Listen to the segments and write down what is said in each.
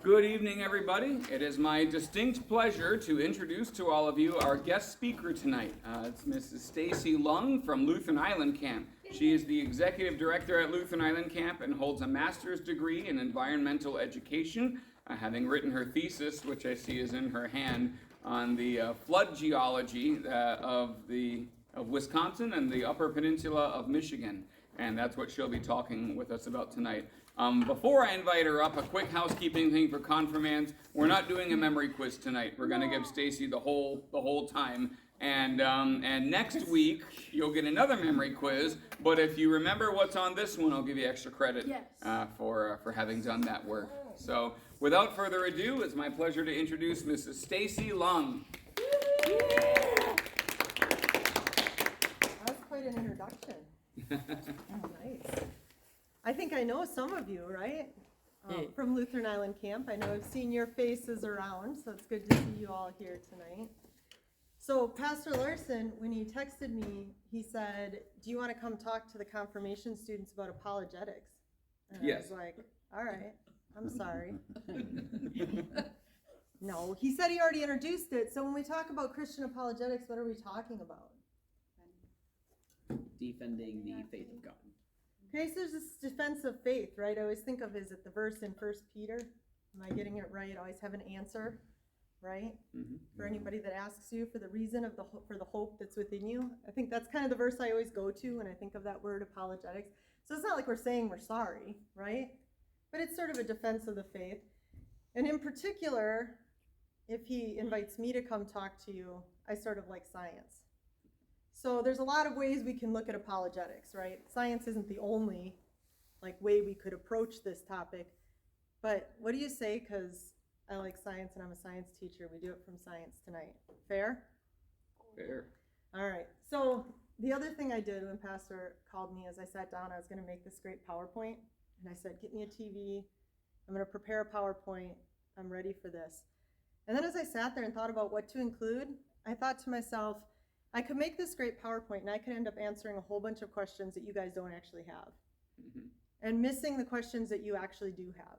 Good evening, everybody. It is my distinct pleasure to introduce to all of you our guest speaker tonight. It's Mrs. Stacy Lung from Lutheran Island Camp. She is the executive director at Lutheran Island Camp and holds a master's degree in environmental education, having written her thesis, which I see is in her hand, on the flood geology of Wisconsin and the Upper Peninsula of Michigan. And that's what she'll be talking with us about tonight. Before I invite her up, a quick housekeeping thing for confirmands. We're not doing a memory quiz tonight. We're going to give Stacy the whole time. And next week, you'll get another memory quiz. But if you remember what's on this one, I'll give you extra credit for having done that work. So without further ado, it's my pleasure to introduce Mrs. Stacy Lung. That was quite an introduction. Oh, nice. I think I know some of you, right? From Lutheran Island Camp. I know I've seen your faces around, so it's good to see you all here tonight. So Pastor Larson, when he texted me, he said, do you want to come talk to the confirmation students about apologetics? And Yes. I was like, all right, I'm sorry. No, he said he already introduced it. So when we talk about Christian apologetics, what are we talking about? Defending the faith of God. Okay, so there's this defense of faith, right? I always think of, is it the verse in 1 Peter? Am I getting it right? Always have an answer, right? Mm-hmm. For anybody that asks you for the reason of for the hope that's within you. I think that's kind of the verse I always go to when I think of that word apologetics. So it's not like we're saying we're sorry, right? But it's sort of a defense of the faith. And in particular, if he invites me to come talk to you, I sort of like science. So there's a lot of ways we can look at apologetics, right? Science isn't the only way we could approach this topic. But what do you say? Because I like science and I'm a science teacher. We do it from science tonight. Fair? Fair. All right. So the other thing I did when Pastor called me is I sat down, I was going to make this great PowerPoint. And I said, get me a TV. I'm going to prepare a PowerPoint. I'm ready for this. And then as I sat there and thought about what to include, I thought to myself, I could make this great PowerPoint and I could end up answering a whole bunch of questions that you guys don't actually have. Mm-hmm. And missing the questions that you actually do have.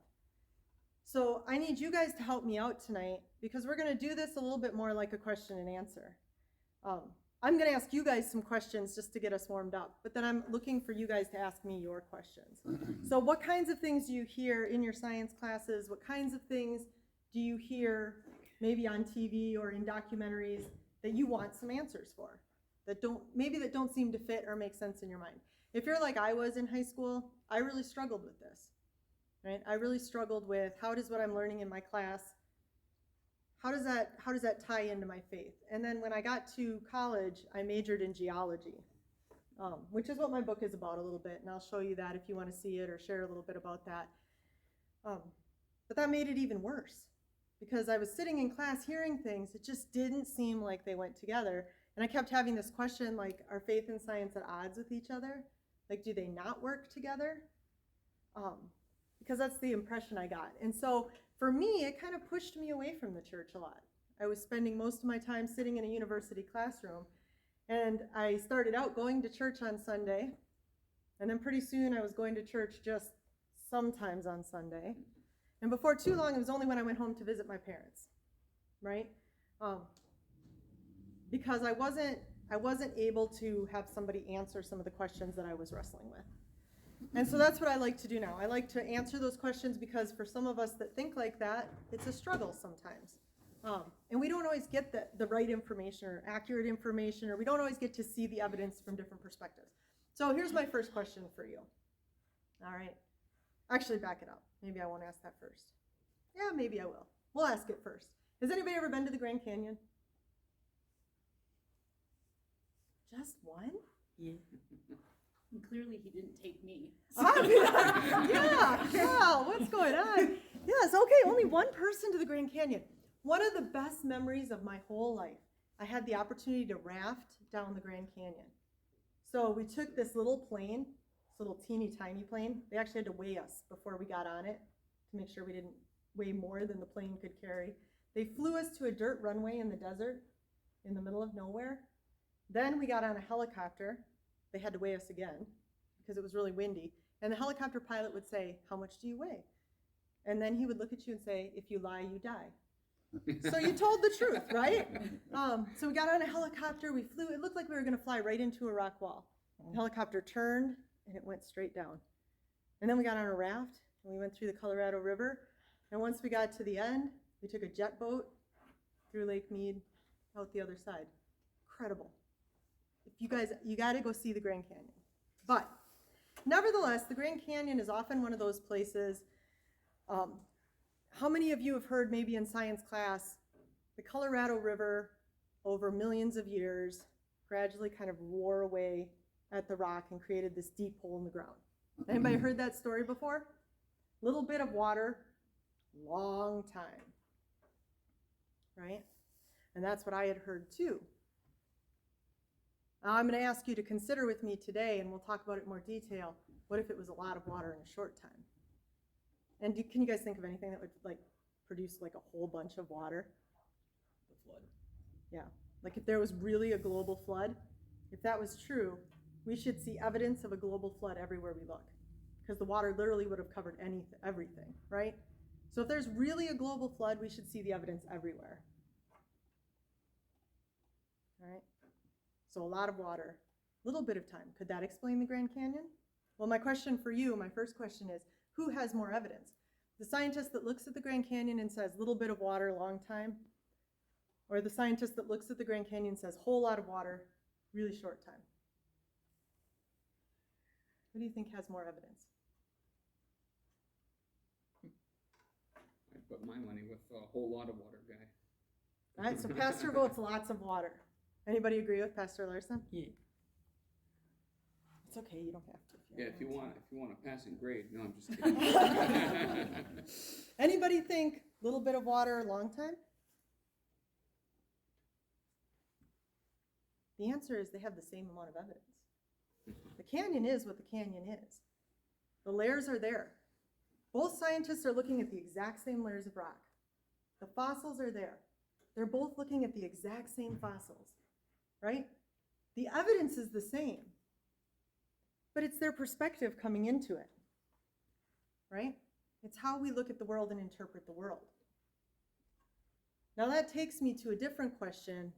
So I need you guys to help me out tonight because we're going to do this a little bit more like a question and answer. I'm going to ask you guys some questions just to get us warmed up, but then I'm looking for you guys to ask me your questions. So what kinds of things do you hear in your science classes? What kinds of things do you hear maybe on TV or in documentaries that you want some answers for, that don't seem to fit or make sense in your mind? If you're like I was in high school, I really struggled with this, right? I really struggled with how does what I'm learning in my class, how does that tie into my faith? And then when I got to college, I majored in geology, which is what my book is about a little bit, and I'll show you that if you want to see it or share a little bit about that. But that made it even worse. Because I was sitting in class hearing things, it just didn't seem like they went together. And I kept having this question, are faith and science at odds with each other? Do they not work together? Because that's the impression I got. And so for me, it kind of pushed me away from the church a lot. I was spending most of my time sitting in a university classroom. And I started out going to church on Sunday. And then pretty soon I was going to church just sometimes on Sunday. And before too long, it was only when I went home to visit my parents, right? Because I wasn't able to have somebody answer some of the questions that I was wrestling with. And so that's what I like to do now. I like to answer those questions because for some of us that think like that, it's a struggle sometimes. And we don't always get the right information or accurate information, or we don't always get to see the evidence from different perspectives. So here's my first question for you. All right. Actually, back it up. Maybe I won't ask that first. Yeah, maybe I will. We'll ask it first. Has anybody ever been to the Grand Canyon? Just one? Yeah. And clearly he didn't take me. Yeah, what's going on? Yes, okay, only one person to the Grand Canyon. One of the best memories of my whole life, I had the opportunity to raft down the Grand Canyon. So we took this little plane, this little teeny tiny plane. They actually had to weigh us before we got on it to make sure we didn't weigh more than the plane could carry. They flew us to a dirt runway in the desert in the middle of nowhere. Then we got on a helicopter. They had to weigh us again because it was really windy. And the helicopter pilot would say, "How much do you weigh?" And then he would look at you and say, if you lie, you die. So you told the truth, right? So we got on a helicopter, we flew, it looked like we were gonna fly right into a rock wall. The helicopter turned and it went straight down. And then we got on a raft and we went through the Colorado River. And once we got to the end, we took a jet boat through Lake Mead out the other side. Incredible. If you guys, you gotta go see the Grand Canyon. But nevertheless, the Grand Canyon is often one of those places. How many of you have heard maybe in science class, the Colorado River over millions of years gradually kind of wore away at the rock and created this deep hole in the ground? Anybody heard that story before? Little bit of water, long time, right? And that's what I had heard too. Now I'm going to ask you to consider with me today, and we'll talk about it in more detail, what if it was a lot of water in a short time? And can you guys think of anything that would like produce like a whole bunch of water? The flood. Yeah, like if there was really a global flood, if that was true, we should see evidence of a global flood everywhere we look, because the water literally would have covered everything, right? So if there's really a global flood, we should see the evidence everywhere. All right, so a lot of water, little bit of time. Could that explain the Grand Canyon? Well, my question for you, my first question is, who has more evidence? The scientist that looks at the Grand Canyon and says, little bit of water, long time? Or the scientist that looks at the Grand Canyon and says, whole lot of water, really short time? Who do you think has more evidence? I'd put my money with a whole lot of water guy. All right, so Pastor votes lots of water. Anybody agree with Pastor Larson? Yeah. It's okay, you don't have to. Yeah, if you want a passing grade. No, I'm just kidding. Anybody think little bit of water, long time? The answer is they have the same amount of evidence. The canyon is what the canyon is. The layers are there. Both scientists are looking at the exact same layers of rock. The fossils are there. They're both looking at the exact same fossils, right? The evidence is the same, but it's their perspective coming into it, right? It's how we look at the world and interpret the world. Now that takes me to a different question,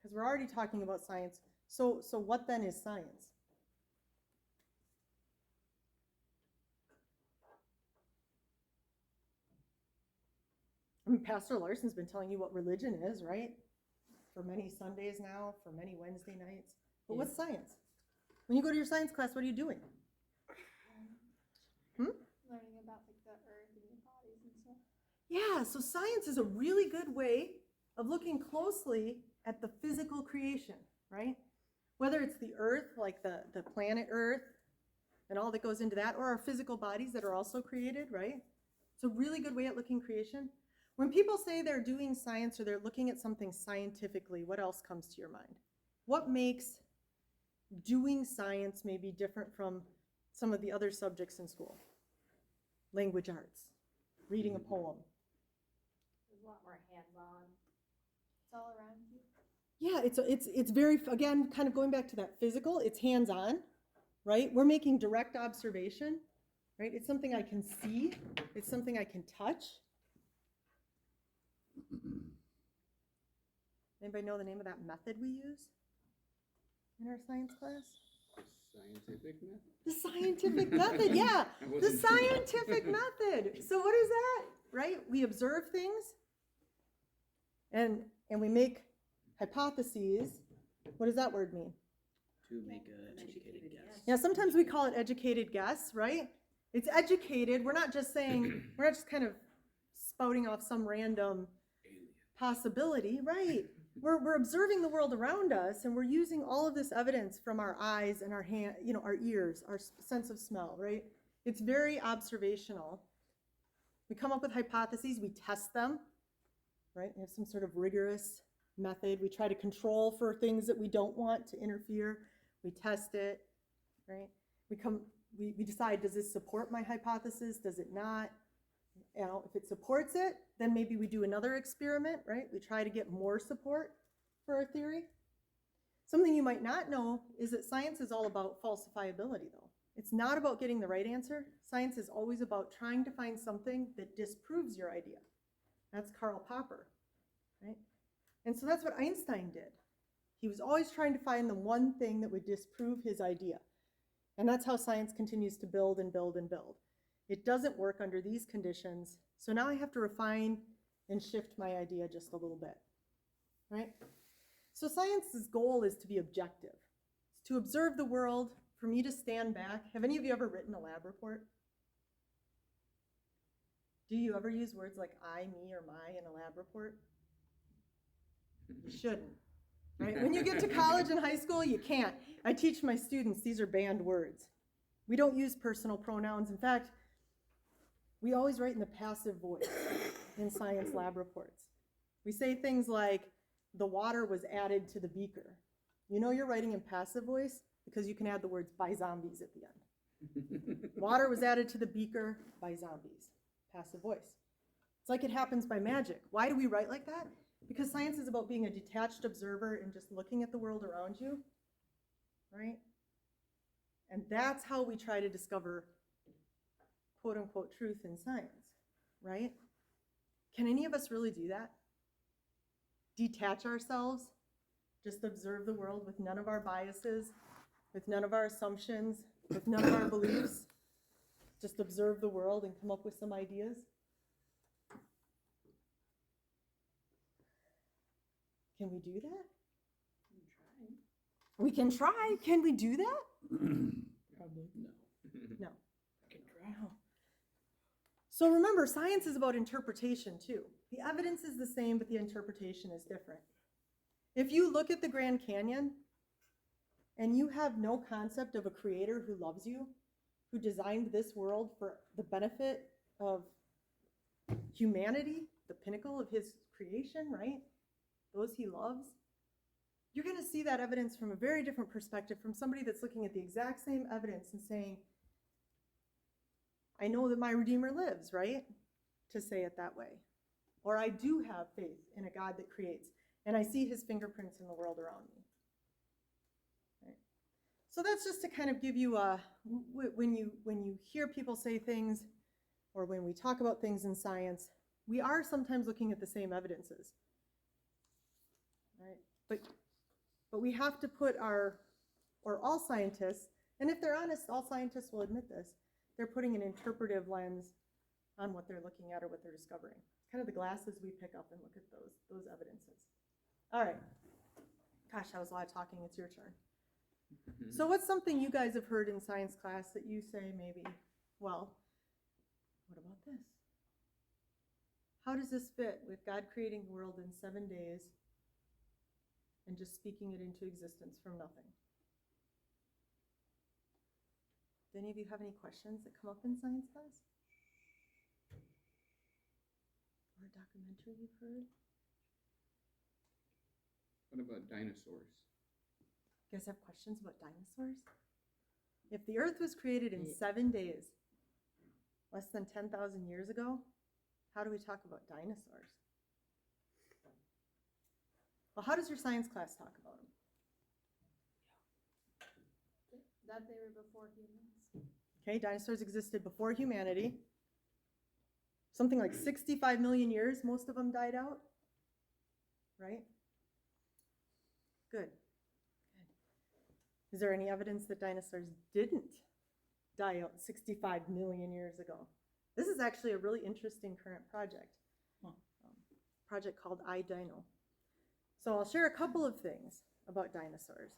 because we're already talking about science. So what then is science? I mean, Pastor Larson's been telling you what religion is, right? For many Sundays now, for many Wednesday nights. But what's science? When you go to your science class, what are you doing? Learning about like the earth and your bodies and stuff. Yeah, so science is a really good way of looking closely at the physical creation, right? Whether it's the earth, like the planet Earth, and all that goes into that, or our physical bodies that are also created, right? It's a really good way at looking creation. When people say they're doing science or they're looking at something scientifically, what else comes to your mind? What makes doing science maybe different from some of the other subjects in school? Language arts, reading a poem. There's a lot more hands-on. It's all around you. Yeah, it's very, again, kind of going back to that physical, it's hands-on, right? We're making direct observation, right? It's something I can see, it's something I can touch. Anybody know the name of that method we use in our science class? Scientific method? The scientific method, yeah, the scientific method. So what is that, right? We observe things and we make hypotheses. What does that word mean? To make an educated guess. Yeah, sometimes we call it educated guess, right? It's educated. We're not just saying, we're not just kind of spouting off some random possibility, right? We're observing the world around us, and we're using all of this evidence from our eyes and our hand, our ears, our sense of smell, right? It's very observational. We come up with hypotheses, we test them, right? We have some sort of rigorous method. We try to control for things that we don't want to interfere. We test it, right? We decide, does this support my hypothesis? Does it not? If it supports it, then maybe we do another experiment, right? We try to get more support for our theory. Something you might not know is that science is all about falsifiability, though. It's not about getting the right answer. Science is always about trying to find something that disproves your idea. That's Karl Popper, right? And so that's what Einstein did. He was always trying to find the one thing that would disprove his idea. And that's how science continues to build and build and build. It doesn't work under these conditions, so now I have to refine and shift my idea just a little bit, right? So science's goal is to be objective. It's to observe the world, for me to stand back. Have any of you ever written a lab report? Do you ever use words like I, me, or my in a lab report? You shouldn't, right? When you get to college and high school, you can't. I teach my students these are banned words. We don't use personal pronouns. In fact, we always write in the passive voice in science lab reports. We say things like, the water was added to the beaker. You know you're writing in passive voice because you can add the words by zombies at the end. Water was added to the beaker by zombies. Passive voice. It's like it happens by magic. Why do we write like that? Because science is about being a detached observer and just looking at the world around you, right? And that's how we try to discover quote unquote truth in science, right? Can any of us really do that? Detach ourselves, just observe the world with none of our biases, with none of our assumptions, with none of our beliefs, just observe the world and come up with some ideas? Can we do that? We can try. Can we do that? Probably no. No. I can try. So remember, science is about interpretation too. The evidence is the same, but the interpretation is different. If you look at the Grand Canyon and you have no concept of a creator who loves you, who designed this world for the benefit of humanity, the pinnacle of his creation, right? Those he loves, you're going to see that evidence from a very different perspective from somebody that's looking at the exact same evidence and saying, I know that my Redeemer lives, right? To say it that way. Or I do have faith in a God that creates, and I see his fingerprints in the world around me. Right? So that's just to kind of give you a, when you hear people say things, or when we talk about things in science, we are sometimes looking at the same evidences. Right? But we have to put all scientists, and if they're honest, all scientists will admit this, they're putting an interpretive lens on what they're looking at or what they're discovering. It's kind of the glasses we pick up and look at those evidences. All right. Gosh, that was a lot of talking. It's your turn. So what's something you guys have heard in science class that you say maybe, well, what about this? How does this fit with God creating the world in 7 days and just speaking it into existence from nothing? Do any of you have any questions that come up in science class? Or a documentary you've heard? What about dinosaurs? You guys have questions about dinosaurs? If the Earth was created in 7 days, less than 10,000 years ago, how do we talk about dinosaurs? Well, how does your science class talk about them? That they were before humans. Okay, dinosaurs existed before humanity. Something like 65 million years, most of them died out. Right? Good. Is there any evidence that dinosaurs didn't die out 65 million years ago? This is actually a really interesting current project. Project called iDino. So I'll share a couple of things about dinosaurs.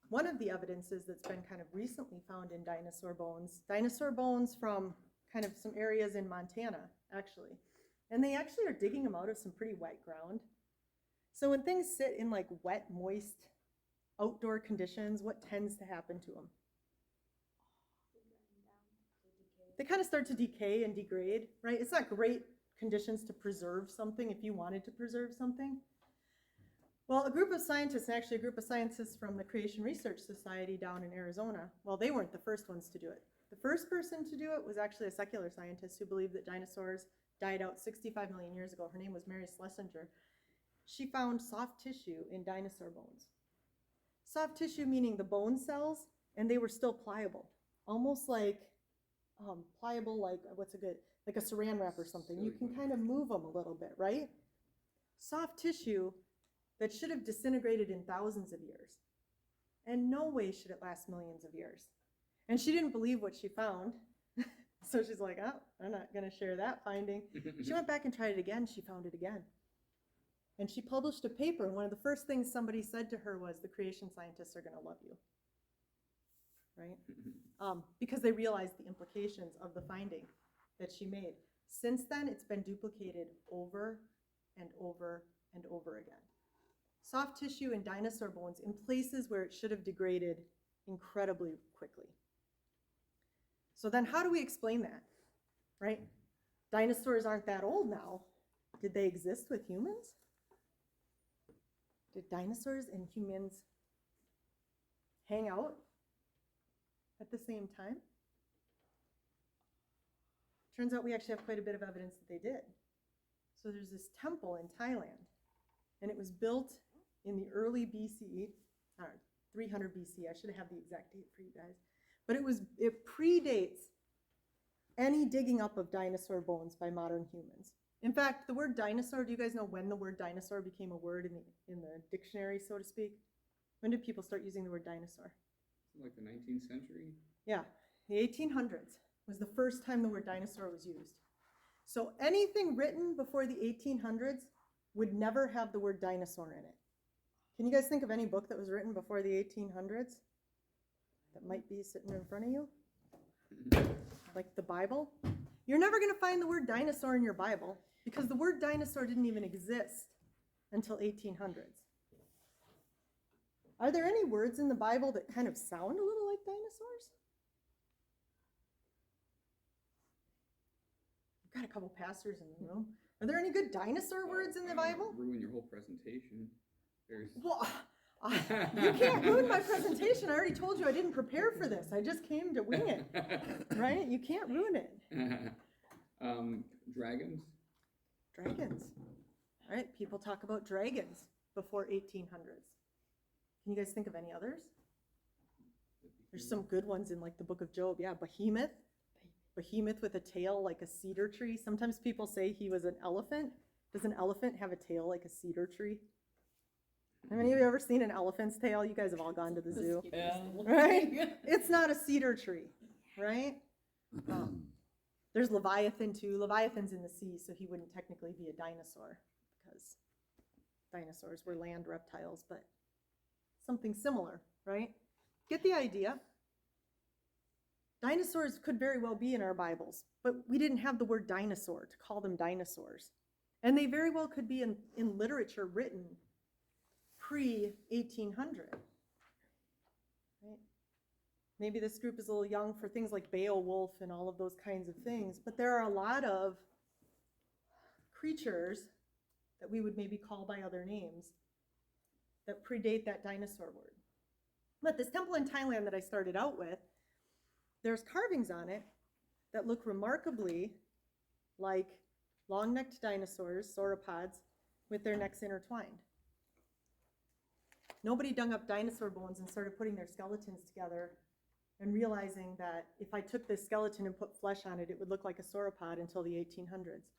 One of the evidences that's been kind of recently found in dinosaur bones from kind of some areas in Montana, actually. And they actually are digging them out of some pretty wet ground. So when things sit in like wet, moist, outdoor conditions, what tends to happen to them? They kind of start to decay and degrade, right? It's not great conditions to preserve something if you wanted to preserve something. Well, a group of scientists, and actually a group of scientists from the Creation Research Society down in Arizona, well, they weren't the first ones to do it. The first person to do it was actually a secular scientist who believed that dinosaurs died out 65 million years ago. Her name was Mary Schlesinger. She found soft tissue in dinosaur bones. Soft tissue meaning the bone cells and they were still pliable, almost like pliable, like like a saran wrap or something. You can kind of move them a little bit, right? Soft tissue that should have disintegrated in thousands of years. And no way should it last millions of years. And she didn't believe what she found. So she's like, oh, I'm not going to share that finding. She went back and tried it again. She found it again. And she published a paper. And one of the first things somebody said to her was, the creation scientists are going to love you. Right? Because they realized the implications of the finding that she made. Since then, it's been duplicated over and over and over again. Soft tissue in dinosaur bones in places where it should have degraded incredibly quickly. So then how do we explain that, right? Dinosaurs aren't that old now. Did they exist with humans? Did dinosaurs and humans hang out at the same time? Turns out we actually have quite a bit of evidence that they did. So there's this temple in Thailand, and it was built in the early BCE, 300 BC. I should have the exact date for you guys. But it predates any digging up of dinosaur bones by modern humans. In fact, the word dinosaur, do you guys know when the word dinosaur became a word in the dictionary, so to speak? When did people start using the word dinosaur? Like the 19th century? Yeah, the 1800s was the first time the word dinosaur was used. So anything written before the 1800s would never have the word dinosaur in it. Can you guys think of any book that was written before the 1800s that might be sitting in front of you? Like the Bible? You're never going to find the word dinosaur in your Bible because the word dinosaur didn't even exist until 1800s. Are there any words in the Bible that kind of sound a little like dinosaurs? We've got a couple pastors in the room. Are there any good dinosaur words in the Bible? Ruin your whole presentation. Well, you can't ruin my presentation. I already told you I didn't prepare for this. I just came to wing it, right? You can't ruin it. Dragons? Dragons, right? People talk about dragons before 1800s. Can you guys think of any others? There's some good ones in like the book of Job. Yeah, behemoth. Behemoth with a tail like a cedar tree. Sometimes people say he was an elephant. Does an elephant have a tail like a cedar tree? Have any of you ever seen an elephant's tail? You guys have all gone to the zoo, right? It's not a cedar tree, right? There's Leviathan too. Leviathan's in the sea, so he wouldn't technically be a dinosaur because dinosaurs were land reptiles, but something similar, right? Get the idea. Dinosaurs could very well be in our Bibles, but we didn't have the word dinosaur to call them dinosaurs. And they very well could be in literature written pre-1800. Right? Maybe this group is a little young for things like Beowulf and all of those kinds of things, but there are a lot of creatures that we would maybe call by other names that predate that dinosaur word. But this temple in Thailand that I started out with, there's carvings on it that look remarkably like long-necked dinosaurs, sauropods, with their necks intertwined. Nobody dug up dinosaur bones and started putting their skeletons together and realizing that if I took this skeleton and put flesh on it, it would look like a sauropod until the 1800s.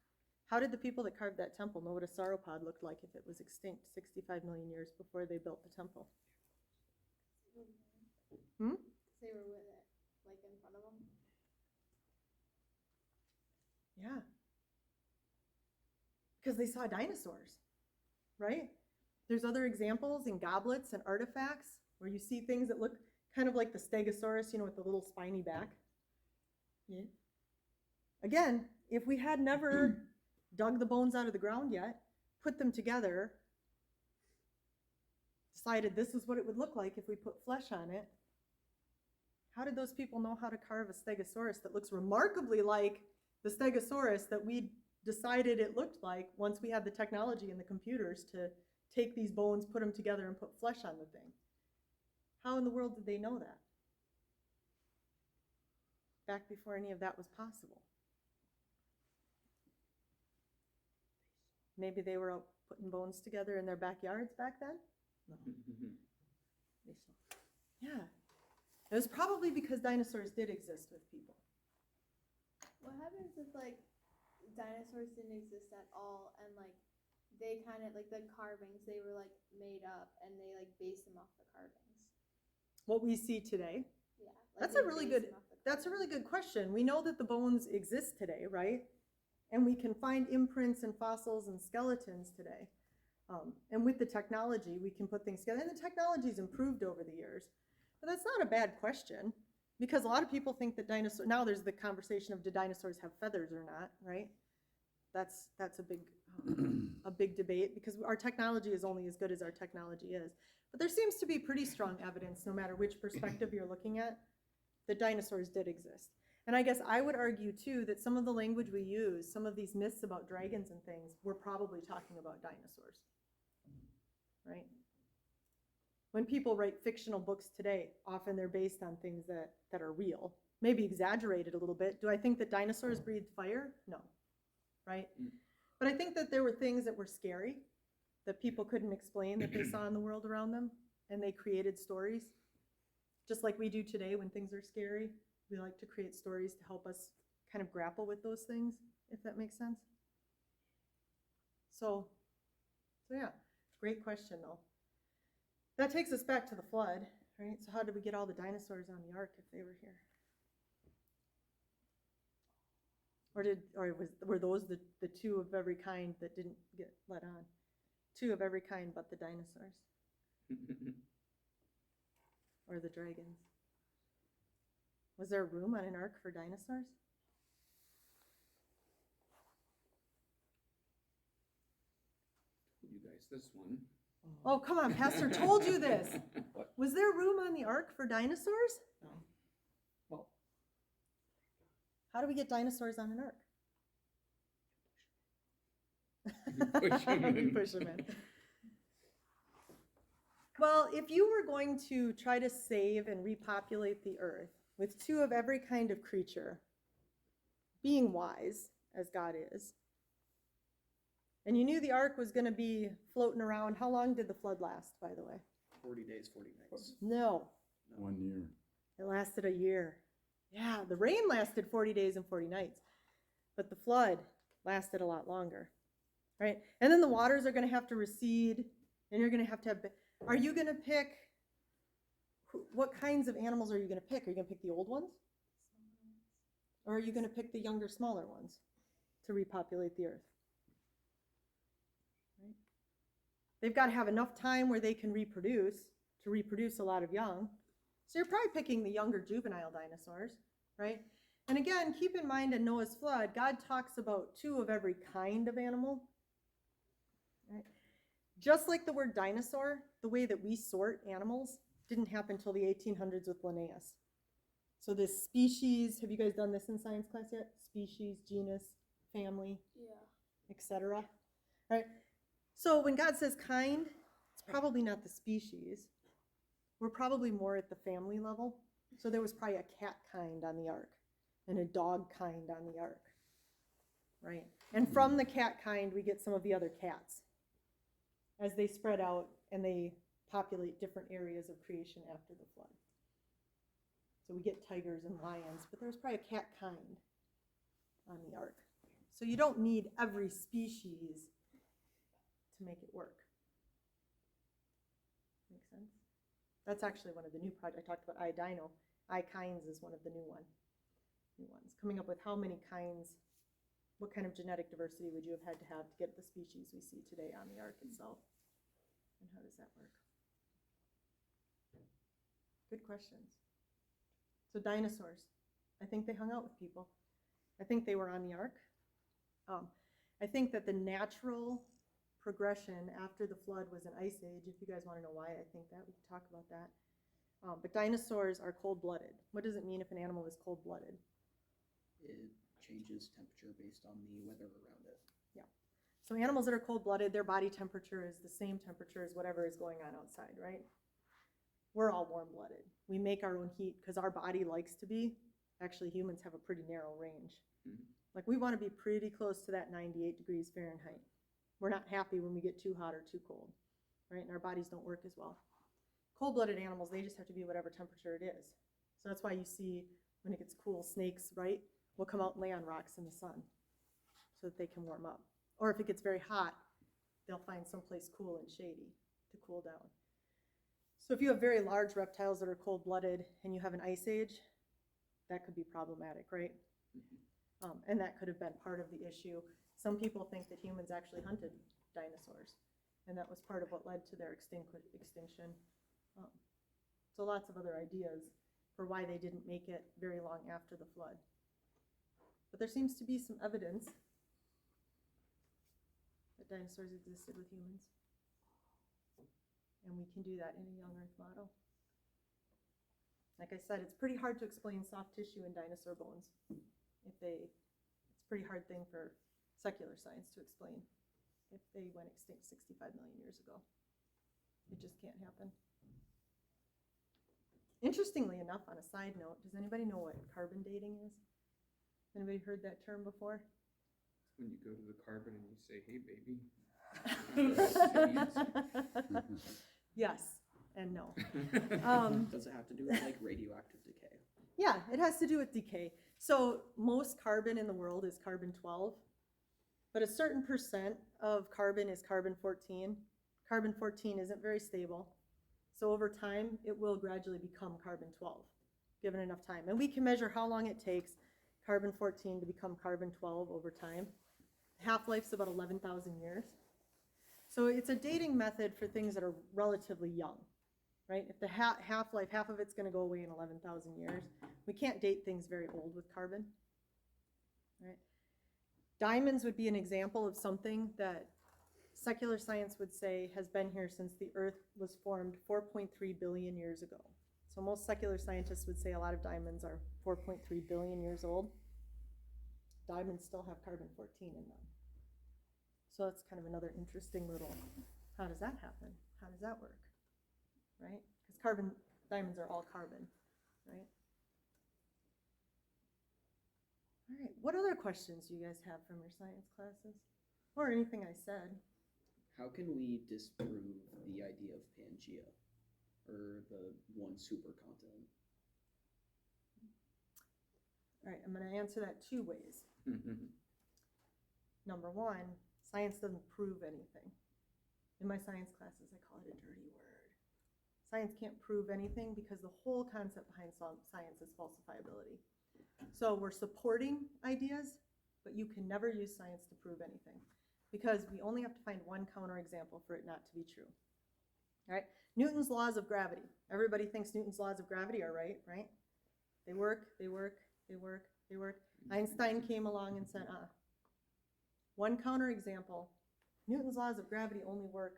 How did the people that carved that temple know what a sauropod looked like if it was extinct 65 million years before they built the temple? They were with it, like in front of them. Yeah. Because they saw dinosaurs, right? There's other examples in goblets and artifacts where you see things that look kind of like the stegosaurus, with the little spiny back. Yeah. Again, if we had never dug the bones out of the ground yet, put them together, decided this is what it would look like if we put flesh on it, how did those people know how to carve a stegosaurus that looks remarkably like the stegosaurus that we decided it looked like once we had the technology and the computers to take these bones, put them together, and put flesh on the thing? How in the world did they know that? Back before any of that was possible. Maybe they were out putting bones together in their backyards back then? No. Yeah. It was probably because dinosaurs did exist with people. What happens if like dinosaurs didn't exist at all and like they kind of like the carvings they were like made up and they like based them off the carvings? What we see today. Yeah. That's they a really based good. them off the That's a really carvings. good question. We know that the bones exist today, right? And we can find imprints and fossils and skeletons today. And with the technology, we can put things together. And the technology's improved over the years. But that's not a bad question, because a lot of people think that dinosaurs, now there's the conversation of do dinosaurs have feathers or not, right? That's a big debate, because our technology is only as good as our technology is. But there seems to be pretty strong evidence, no matter which perspective you're looking at, that dinosaurs did exist. And I guess I would argue too that some of the language we use, some of these myths about dragons and things, we're probably talking about dinosaurs, right? When people write fictional books today, often they're based on things that are real, maybe exaggerated a little bit. Do I think that dinosaurs breathed fire? No, right? But I think that there were things that were scary that people couldn't explain that they saw in the world around them, and they created stories. Just like we do today when things are scary, we like to create stories to help us kind of grapple with those things, if that makes sense. So yeah, great question though. That takes us back to the flood, right? So how did we get all the dinosaurs on the ark if they were here? Were those the two of every kind that didn't get let on? Two of every kind but the dinosaurs. Or the dragons. Was there room on an ark for dinosaurs? You guys, this one. Oh, come on, Pastor told you this. Was there room on the ark for dinosaurs? No. Well, How do we get dinosaurs on an ark? Push 'em in. We push 'em in. Well, if you were going to try to save and repopulate the earth with two of every kind of creature, being wise as God is, and you knew the ark was going to be floating around, how long did the flood last, by the way? 40 days, 40 nights. No, 1 year. it lasted a year. Yeah, the rain lasted 40 days and 40 nights, but the flood lasted a lot longer, right? And then the waters are going to have to recede, and you're going to have, are you going to pick, what kinds of animals are you going to pick? Are you going to pick the old ones? Or are you going to pick the younger, smaller ones to repopulate the earth? Right? They've got to have enough time where they can reproduce a lot of young. So you're probably picking the younger juvenile dinosaurs, right? And again, keep in mind in Noah's flood, God talks about two of every kind of animal, right? Just like the word dinosaur, the way that we sort animals didn't happen until the 1800s with Linnaeus. So this species, have you guys done this in science class yet? Species, genus, family, etc. Right? So when God says kind, it's probably not the species. We're probably more at the family level. So there was probably a cat kind on the ark and a dog kind on the ark, right? And from the cat kind, we get some of the other cats as they spread out and they populate different areas of creation after the flood. So we get tigers and lions, but there's probably a cat kind on the ark. So you don't need every species to make it work. Make sense? That's actually one of the new projects. I talked about iDino. iKinds is one of the new ones. Coming up with how many kinds, what kind of genetic diversity would you have had to get the species we see today on the ark itself? And how does that work? Good questions. So dinosaurs, I think they hung out with people. I think they were on the ark. I think that the natural progression after the flood was an ice age. If you guys want to know why I think that, we can talk about that. But dinosaurs are cold-blooded. What does it mean if an animal is cold-blooded? It changes temperature based on the weather around it. Yeah. So animals that are cold-blooded, their body temperature is the same temperature as whatever is going on outside, right? We're all warm-blooded. We make our own heat because our body likes to be. Actually, humans have a pretty narrow range. Mhm. Like we want to be pretty close to that 98 degrees Fahrenheit. We're not happy when we get too hot or too cold, right? And our bodies don't work as well. Cold-blooded animals, they just have to be whatever temperature it is. So that's why you see when it gets cool, snakes, right, will come out and lay on rocks in the sun so that they can warm up. Or if it gets very hot, they'll find someplace cool and shady to cool down. So if you have very large reptiles that are cold-blooded and you have an ice age, that could be problematic, right? And that could have been part of the issue. Some people think that humans actually hunted dinosaurs, and that was part of what led to their extinction. So lots of other ideas for why they didn't make it very long after the flood. But there seems to be some evidence that dinosaurs existed with humans. And we can do that in a young Earth model. Like I said, it's pretty hard to explain soft tissue in dinosaur bones. It's a pretty hard thing for secular science to explain if they went extinct 65 million years ago. It just can't happen. Interestingly enough, on a side note, does anybody know what carbon dating is? Anybody heard that term before? When you go to the carbon and you say, "Hey, baby." Yes and no. Does it have to do with like radioactive decay? Yeah, it has to do with decay. So most carbon in the world is carbon-12, but a certain percent of carbon is carbon-14. Carbon-14 isn't very stable. So over time, it will gradually become carbon-12, given enough time. And we can measure how long it takes carbon-14 to become carbon-12 over time. Half-life's about 11,000 years. So it's a dating method for things that are relatively young, right? If the half-life, half of it's going to go away in 11,000 years. We can't date things very old with carbon, right? Diamonds would be an example of something that secular science would say has been here since the Earth was formed 4.3 billion years ago. So most secular scientists would say a lot of diamonds are 4.3 billion years old. Diamonds still have carbon-14 in them. So that's kind of another interesting little, how does that happen? How does that work, right? Because diamonds are all carbon, right? All right, what other questions do you guys have from your science classes? Or anything I said? How can we disprove the idea of Pangea, or the one supercontinent? All right, I'm going to answer that two ways. Number one, science doesn't prove anything. In my science classes, I call it a dirty word. Science can't prove anything because the whole concept behind science is falsifiability. So we're supporting ideas, but you can never use science to prove anything because we only have to find one counterexample for it not to be true. All right? Newton's laws of gravity. Everybody thinks Newton's laws of gravity are right, right? They work, they work, they work, they work. Einstein came along and said, one counterexample, Newton's laws of gravity only work,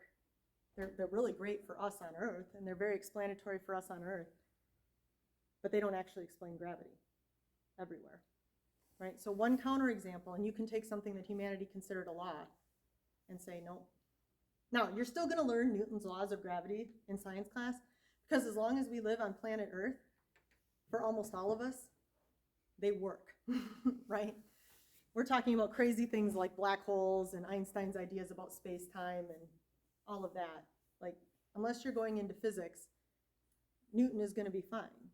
they're really great for us on Earth, and they're very explanatory for us on Earth, but they don't actually explain gravity everywhere, right? So one counterexample, and you can take something that humanity considered a law and say, no. Now, you're still going to learn Newton's laws of gravity in science class, because as long as we live on planet Earth, for almost all of us, they work, right? We're talking about crazy things like black holes and Einstein's ideas about space-time and all of that. Like, unless you're going into physics, Newton is going to be fine.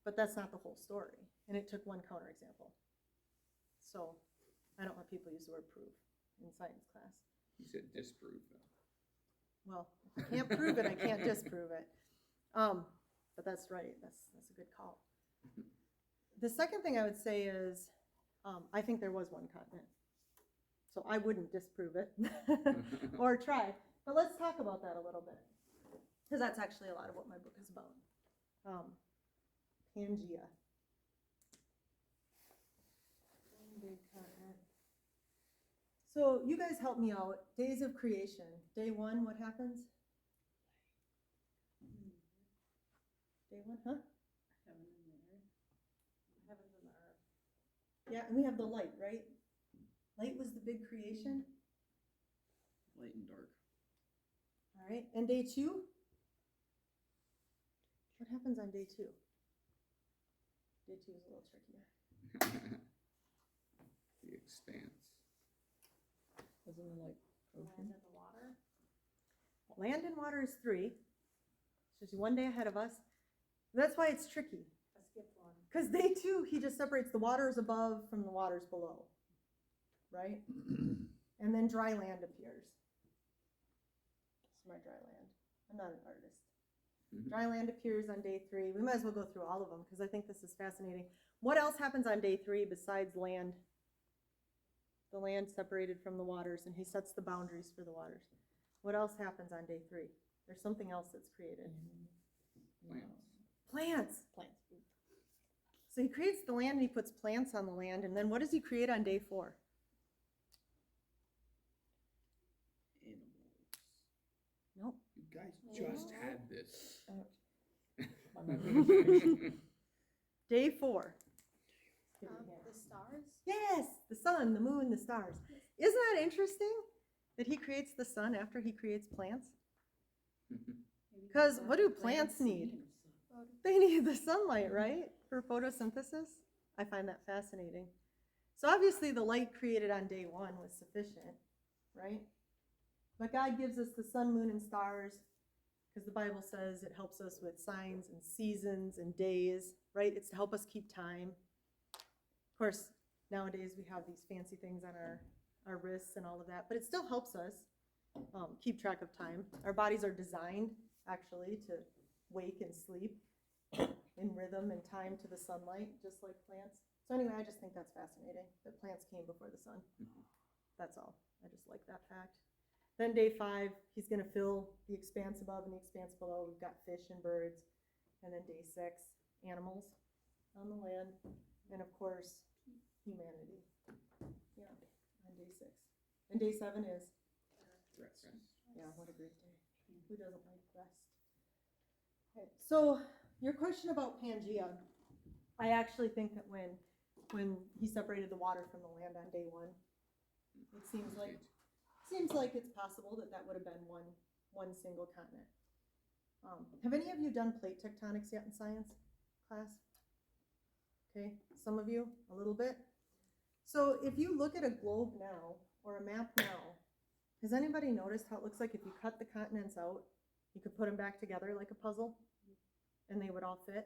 But that's not the whole story. And it took one counterexample. So I don't want people to use the word prove in science class. You said disprove, though. Well, if I can't prove it, I can't disprove it. But that's right. That's a good call. The second thing I would say is, I think there was one continent. So I wouldn't disprove it or try. But let's talk about that a little bit. Because that's actually a lot of what my book is about. Pangea. One big continent. So you guys help me out. Days of creation. Day one, what happens? Day one, huh? Heaven and the earth. Heavens and the earth. Yeah, and we have the light, right? Light was the big creation. Light and dark. All right, and day two? What happens on day two? Day two is a little trickier. The expanse. Isn't it like Land ocean? and the water. Land and water is 3. So she's one day ahead of us. That's why it's tricky. I skipped one. Because they too, he just separates the waters above from the waters below. Right? And then dry land appears. This is my dry land. I'm not an artist. Dry land appears on day 3. We might as well go through all of them because I think this is fascinating. What else happens on day 3 besides land? The land separated from the waters, and he sets the boundaries for the waters. What else happens on day 3? There's something else that's created. Plants. So he creates the land and he puts plants on the land, and then what does he create on day 4? Animals. Nope. You guys just had this. My imagination. Day 4. The stars. Yes, the sun, the moon, the stars. Isn't that interesting that he creates the sun after he creates plants? Because what do plants need? They need the sunlight, right? For photosynthesis. I find that fascinating. So obviously the light created on day 1 was sufficient, right? But God gives us the sun, moon, and stars because the Bible says it helps us with signs and seasons and days, right? It's to help us keep time. Of course, nowadays we have these fancy things on our wrists and all of that, but it still helps us keep track of time. Our bodies are designed, actually, to wake and sleep in rhythm and time to the sunlight, just like plants. So anyway, I just think that's fascinating, that plants came before the sun. That's all. I just like that fact. Then day 5, he's going to fill the expanse above and the expanse below. We've got fish and birds. And then day 6, animals on the land. And of course, humanity. Yeah, on day 6. And day 7 is? Rest. Yeah, what a great day. Who doesn't like rest? Okay, so your question about Pangea, I actually think that when he separated the water from the land on day 1, it seems like it's possible that would have been one single continent. Have any of you done plate tectonics yet in science class? Okay, some of you, a little bit. So if you look at a globe now, or a map now, has anybody noticed how it looks like if you cut the continents out, you could put them back together like a puzzle, and they would all fit?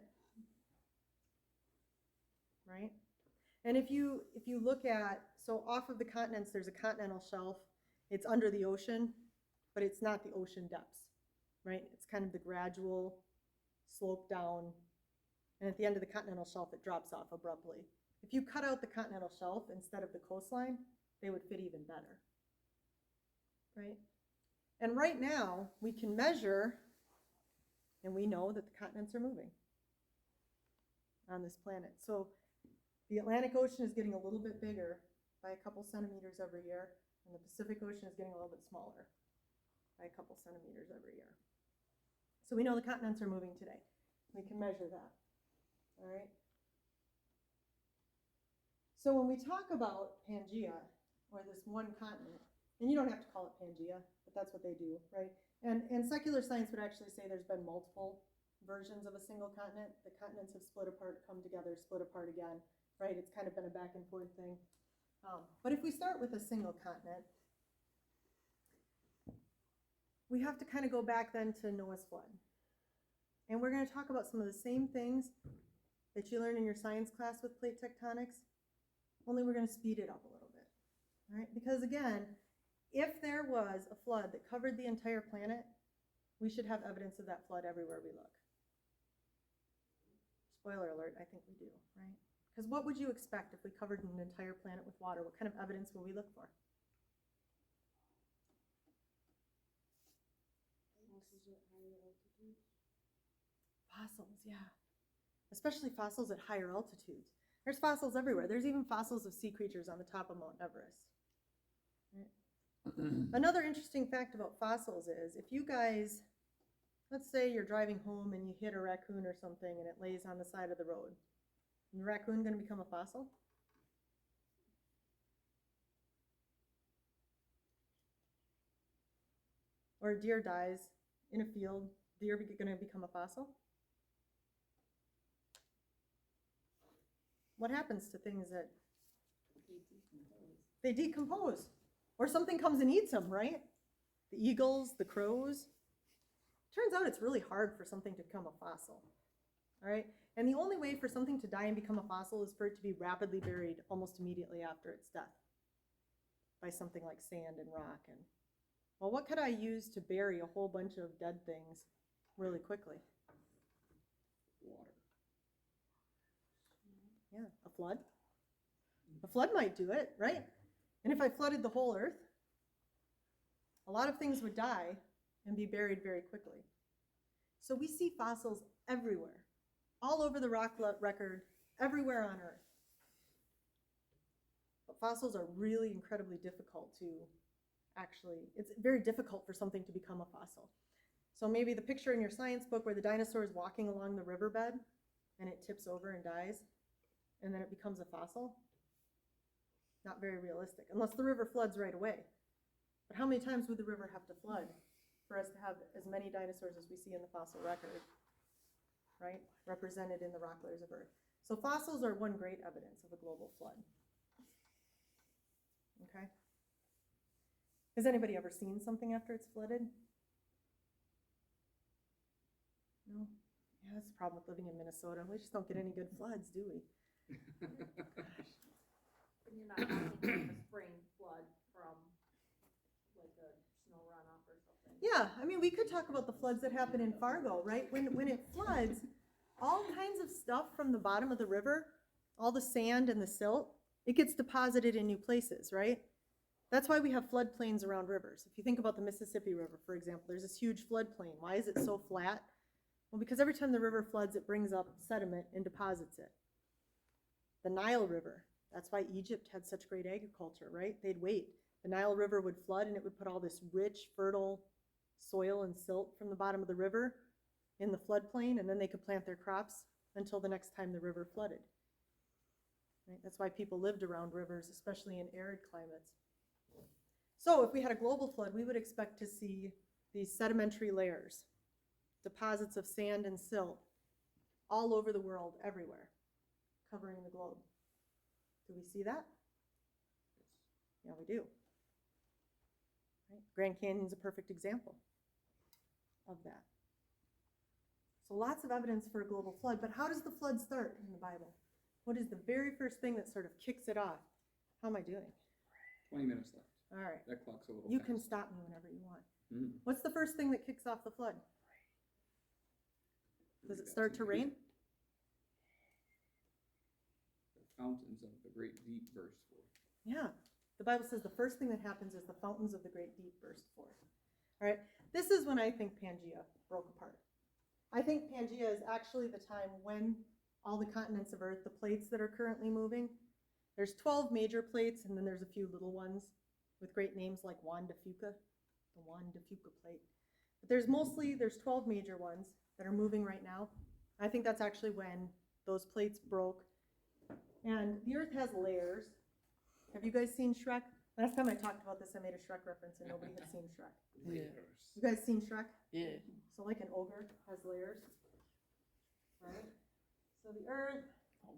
Right? And if you look at, so off of the continents, there's a continental shelf. It's under the ocean, but it's not the ocean depths, right? It's kind of the gradual slope down. And at the end of the continental shelf, it drops off abruptly. If you cut out the continental shelf instead of the coastline, they would fit even better, right? And right now, we can measure, and we know that the continents are moving on this planet. So the Atlantic Ocean is getting a little bit bigger by a couple centimeters every year, and the Pacific Ocean is getting a little bit smaller by a couple centimeters every year. So we know the continents are moving today. We can measure that, all right? So when we talk about Pangea, or this one continent, and you don't have to call it Pangea, but that's what they do, right? And secular science would actually say there's been multiple versions of a single continent. The continents have split apart, come together, split apart again, right? It's kind of been a back and forth thing. But if we start with a single continent, we have to kind of go back then to Noah's flood. And we're going to talk about some of the same things that you learn in your science class with plate tectonics, only we're going to speed it up a little bit, right? Because again, if there was a flood that covered the entire planet, we should have evidence of that flood everywhere we look. Spoiler alert, I think we do, right? Because what would you expect if we covered an entire planet with water? What kind of evidence will we look for? Fossils, yeah. Especially fossils at higher altitudes. There's fossils everywhere. There's even fossils of sea creatures on the top of Mount Everest. Right? Another interesting fact about fossils is if you guys, let's say you're driving home and you hit a raccoon or something and it lays on the side of the road. Is the raccoon going to become a fossil? Or a deer dies in a field, deer going to become a fossil? What happens to things that they decompose? Or something comes and eats them, right? The eagles, the crows. Turns out it's really hard for something to become a fossil. all right? And the only way for something to die and become a fossil is for it to be rapidly buried almost immediately after its death by something like sand and rock. And well, what could I use to bury a whole bunch of dead things really quickly? Water. Yeah, a flood. A flood might do it, right? And if I flooded the whole earth, a lot of things would die and be buried very quickly. So we see fossils everywhere, all over the rock record, everywhere on Earth. But fossils are really incredibly difficult to actually, it's very difficult for something to become a fossil. So maybe the picture in your science book where the dinosaur is walking along the riverbed and it tips over and dies, and then it becomes a fossil. Not very realistic, unless the river floods right away. But how many times would the river have to flood for us to have as many dinosaurs as we see in the fossil record, right? Represented in the rock layers of Earth. So fossils are one great evidence of a global flood. Okay? Has anybody ever seen something after it's flooded? No? Yeah, that's the problem with living in Minnesota. We just don't get any good floods, do we? And you're not talking a spring flood from like a snow runoff or something. Yeah, I mean, we could talk about the floods that happen in Fargo, right? When it floods, all kinds of stuff from the bottom of the river, all the sand and the silt, it gets deposited in new places, right? That's why we have floodplains around rivers. If you think about the Mississippi River, for example, there's this huge floodplain. Why is it so flat? Well, because every time the river floods, it brings up sediment and deposits it. The Nile River, that's why Egypt had such great agriculture, right? They'd wait. The Nile River would flood and it would put all this rich, fertile soil and silt from the bottom of the river in the floodplain, and then they could plant their crops until the next time the river flooded. Right? That's why people lived around rivers, especially in arid climates. So if we had a global flood, we would expect to see these sedimentary layers, deposits of sand and silt all over the world, everywhere, covering the globe. Do we see that? Yeah, we do. Right? Grand Canyon's a perfect example of that. So lots of evidence for a global flood, but how does the flood start in the Bible? What is the very first thing that sort of kicks it off? How am I doing? 20 minutes left. All right. That clock's a little You fast. can stop me whenever you want. Mhm. What's the first thing that kicks off the flood? Does it start to rain? The fountains of the great deep burst forth. Yeah. The Bible says the first thing that happens is the fountains of the great deep burst forth. All right. This is when I think Pangea broke apart. I think Pangea is actually the time when all the continents of Earth, the plates that are currently moving, there's 12 major plates, and then there's a few little ones with great names like Juan de Fuca, the Juan de Fuca plate. But there's 12 major ones that are moving right now. I think that's actually when those plates broke. And the Earth has layers. Have you guys seen Shrek? Last time I talked about this, I made a Shrek reference and nobody had seen Shrek. Layers. You guys seen Shrek? Yeah. So like an ogre has layers. Right? So the Earth has,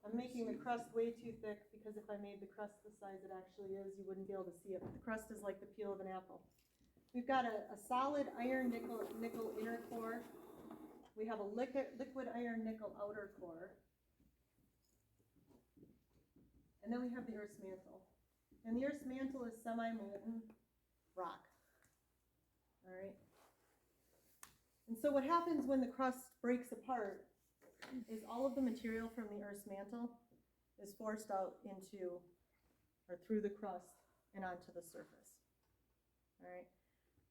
I'm making the crust way too thick because if I made the crust the size it actually is, you wouldn't be able to see it. But the crust is like the peel of an apple. We've got a solid iron nickel inner core. We have a liquid iron nickel outer core. And then we have the Earth's mantle. And the Earth's mantle is semi-molten rock. All right. And so what happens when the crust breaks apart is all of the material from the Earth's mantle is forced out into or through the crust and onto the surface. All right.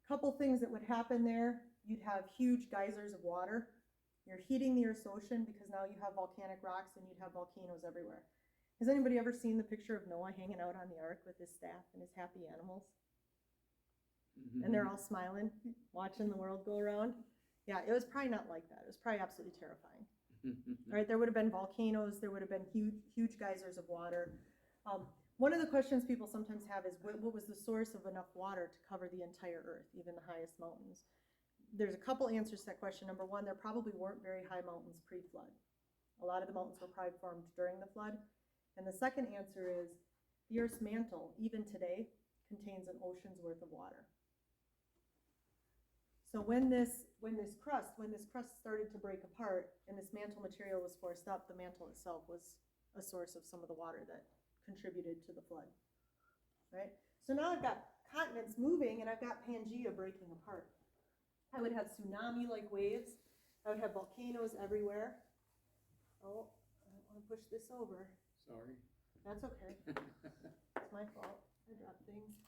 A couple things that would happen there. You'd have huge geysers of water. You're heating the Earth's ocean because now you have volcanic rocks and you'd have volcanoes everywhere. Has anybody ever seen the picture of Noah hanging out on the ark with his staff and his happy animals? Mhm. And they're all smiling, watching the world go around? Yeah, it was probably not like that. It was probably absolutely terrifying. Right? There would have been volcanoes. There would have been huge geysers of water. One of the questions people sometimes have is what was the source of enough water to cover the entire Earth, even the highest mountains? There's a couple answers to that question. Number one, there probably weren't very high mountains pre-flood. A lot of the mountains were probably formed during the flood. And the second answer is the Earth's mantle, even today, contains an ocean's worth of water. So when this crust started to break apart and this mantle material was forced up, the mantle itself was a source of some of the water that contributed to the flood, right? So now I've got continents moving and I've got Pangea breaking apart. I would have tsunami-like waves. I would have volcanoes everywhere. Oh, I don't want to push this over. Sorry. That's okay. It's my fault. I dropped things.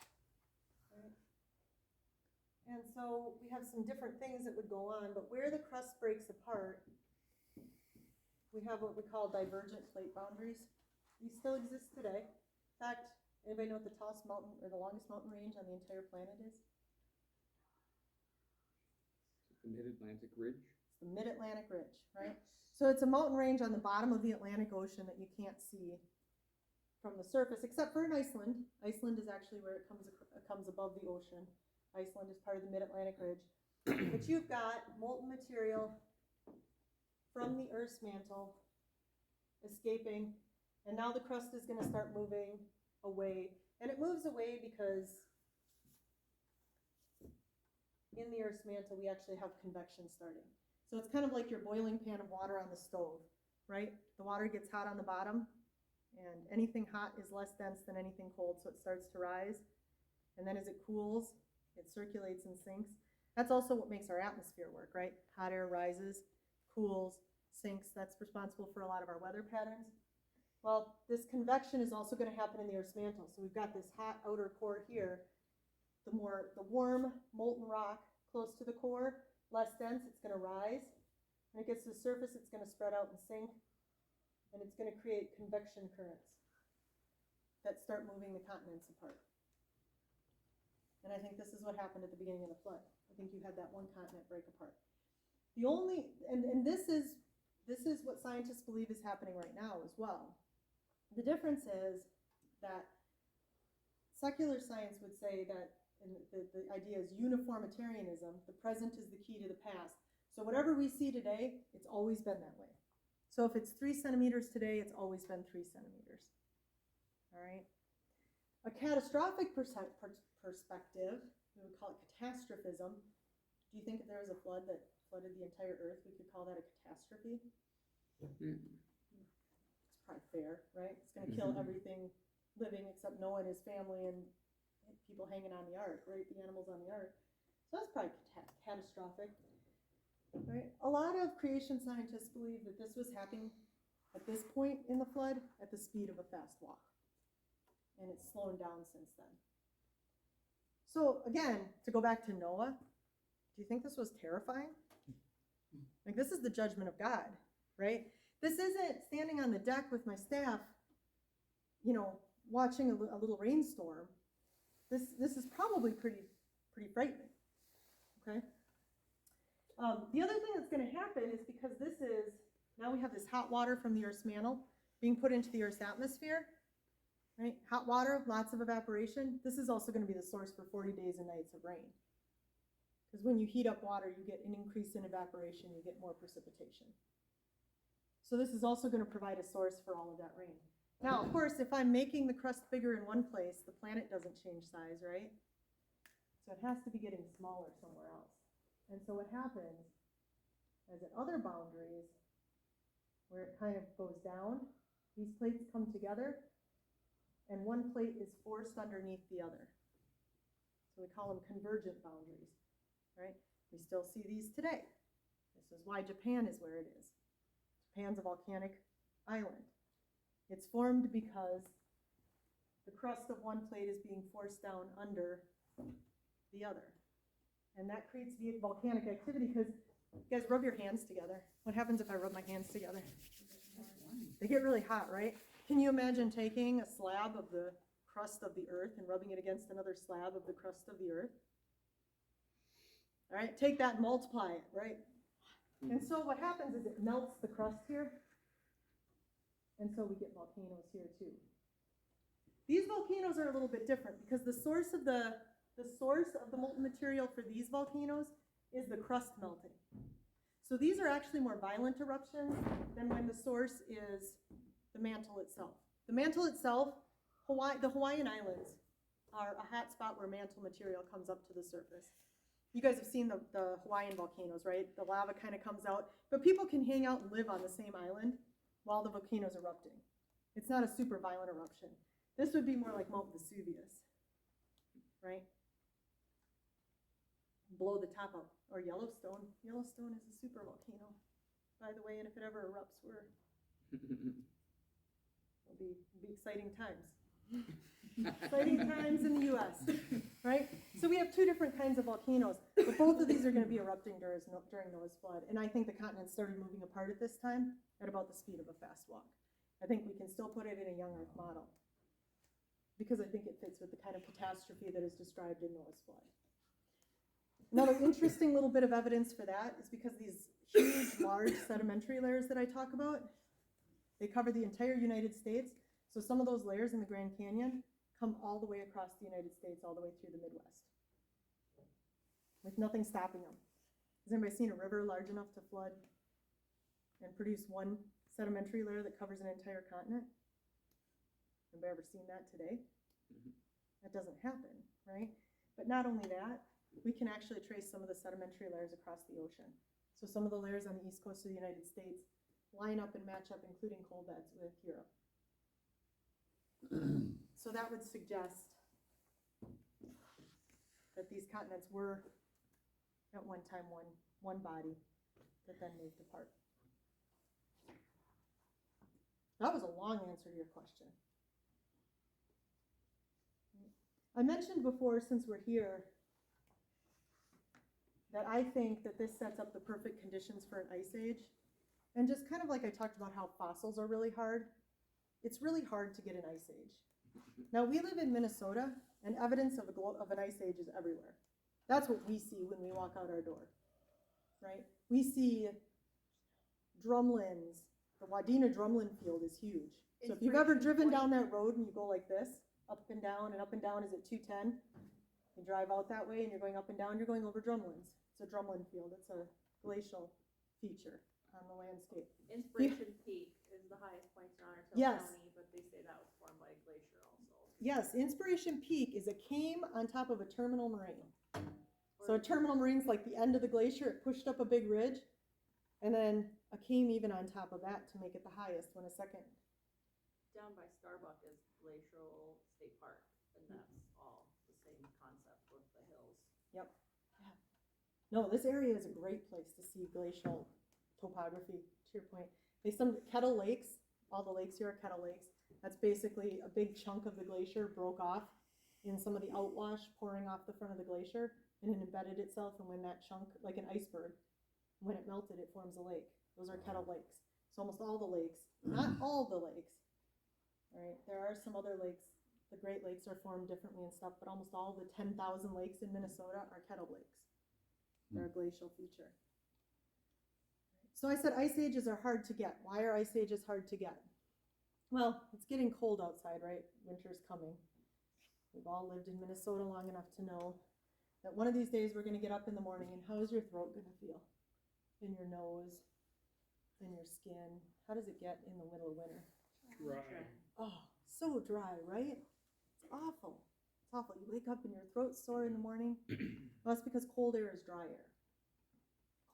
Right. And so we have some different things that would go on, but where the crust breaks apart, we have what we call divergent plate boundaries. These still exist today. In fact, anybody know what the tallest mountain or the longest mountain range on the entire planet is? The Mid-Atlantic Ridge. It's the Mid-Atlantic Ridge, right? So it's a mountain range on the bottom of the Atlantic Ocean that you can't see from the surface, except for in Iceland. Iceland is actually where it comes above the ocean. Iceland is part of the Mid-Atlantic Ridge. But you've got molten material from the Earth's mantle escaping, and now the crust is going to start moving away. And it moves away because in the Earth's mantle we actually have convection starting. So it's kind of like your boiling pan of water on the stove, right? The water gets hot on the bottom, and anything hot is less dense than anything cold, so it starts to rise. And then as it cools, it circulates and sinks. That's also what makes our atmosphere work, right? Hot air rises, cools, sinks. That's responsible for a lot of our weather patterns. Well, this convection is also going to happen in the Earth's mantle. So we've got this hot outer core here. The warm molten rock close to the core, less dense, it's going to rise. When it gets to the surface, it's going to spread out and sink, and it's going to create convection currents that start moving the continents apart. And I think this is what happened at the beginning of the flood. I think you had that one continent break apart. The only, and this is what scientists believe is happening right now as well. The difference is that secular science would say that, and the idea is uniformitarianism, the present is the key to the past. So whatever we see today, it's always been that way. So if it's 3 centimeters today, it's always been 3 centimeters. All right? A catastrophic perspective, we would call it catastrophism. Do you think if there was a flood that flooded the entire earth, we could call that a catastrophe? It's probably fair, right? It's going to kill everything living except Noah and his family and people hanging on the ark, right? The animals on the ark. So that's probably catastrophic, right? A lot of creation scientists believe that this was happening at this point in the flood at the speed of a fast walk. And it's slowing down since then. So again, to go back to Noah, do you think this was terrifying? Like, this is the judgment of God, right? This isn't standing on the deck with my staff, watching a little rainstorm. This is probably pretty frightening, okay? The other thing that's going to happen is because now we have this hot water from the Earth's mantle being put into the Earth's atmosphere, right? Hot water, lots of evaporation. This is also going to be the source for 40 days and nights of rain. Because when you heat up water, you get an increase in evaporation, you get more precipitation. So this is also going to provide a source for all of that rain. Now, of course, if I'm making the crust bigger in one place, the planet doesn't change size, right? So it has to be getting smaller somewhere else. And so what happens is at other boundaries, where it kind of goes down, these plates come together, and one plate is forced underneath the other. So we call them convergent boundaries, right? We still see these today. This is why Japan is where it is. Japan's a volcanic island. It's formed because the crust of one plate is being forced down under the other. And that creates volcanic activity because, you guys, rub your hands together. What happens if I rub my hands together? They get really hot, right? Can you imagine taking a slab of the crust of the earth and rubbing it against another slab of the crust of the earth? All right, take that and multiply it, right? And so what happens is it melts the crust here, and so we get volcanoes here too. These volcanoes are a little bit different because the source of the molten material for these volcanoes is the crust melting. So these are actually more violent eruptions than when the source is the mantle itself. The mantle itself, the Hawaiian Islands are a hot spot where mantle material comes up to the surface. You guys have seen the Hawaiian volcanoes, right? The lava kind of comes out, but people can hang out and live on the same island while the volcano's erupting. It's not a super violent eruption. This would be more like Mount Vesuvius, right? Blow the top up. Or Yellowstone. Yellowstone is a super volcano, by the way, and if it ever erupts, it'll be exciting times. Exciting times in the U.S., right? So we have two different kinds of volcanoes, but both of these are going to be erupting during Noah's flood, and I think the continents started moving apart at this time at about the speed of a fast walk. I think we can still put it in a young Earth model because I think it fits with the kind of catastrophe that is described in Noah's flood. Another interesting little bit of evidence for that is because these huge, large sedimentary layers that I talk about, they cover the entire United States. So some of those layers in the Grand Canyon come all the way across the United States, all the way through the Midwest, with nothing stopping them. Has anybody seen a river large enough to flood and produce one sedimentary layer that covers an entire continent? Anybody ever seen that today? That doesn't happen, right? But not only that, we can actually trace some of the sedimentary layers across the ocean. So some of the layers on the east coast of the United States line up and match up, including coal beds, with Europe. So that would suggest that these continents were at one time one body that then moved apart. That was a long answer to your question. I mentioned before, since we're here, that I think that this sets up the perfect conditions for an ice age. And just kind of like I talked about how fossils are really hard, it's really hard to get an ice age. Now, we live in Minnesota, and evidence of an ice age is everywhere. That's what we see when we walk out our door, right? We see drumlins. The Wadena drumlin field is huge. So if you've ever driven down that road and you go like this, up and down, is it 210? You drive out that way and you're going up and down, you're going over drumlins. It's a drumlin field. It's a glacial feature on the landscape. Inspiration Peak is the highest point in Otter Tail Yes. County, but they say that was formed by a glacier also. Yes, Inspiration Peak is a came on top of a terminal moraine. So a terminal moraine's like the end of the glacier. It pushed up a big ridge, and then a came even on top of that to make it the highest when a second. Down by Starbuck is Glacial State Park, and that's all the same concept with the hills. Yep. Yeah. No, this area is a great place to see glacial topography, to your point. There's some Kettle Lakes, all the lakes here are Kettle Lakes. That's basically a big chunk of the glacier broke off in some of the outwash pouring off the front of the glacier, and it embedded itself, and when that chunk, like an iceberg, when it melted, it forms a lake. Those are Kettle Lakes. So almost all the lakes, not all the lakes, right? There are some other lakes, the Great Lakes are formed differently and stuff, but almost all the 10,000 lakes in Minnesota are Kettle Lakes. They're a glacial feature. So I said ice ages are hard to get. Why are ice ages hard to get? Well, it's getting cold outside, right? Winter's coming. We've all lived in Minnesota long enough to know that one of these days we're going to get up in the morning, and how is your throat going to feel? In your nose, in your skin? How does it get in the middle of winter? Dry. Oh, so dry, right? It's awful. It's awful. You wake up and your throat's sore in the morning. Well, that's because cold air is dry air.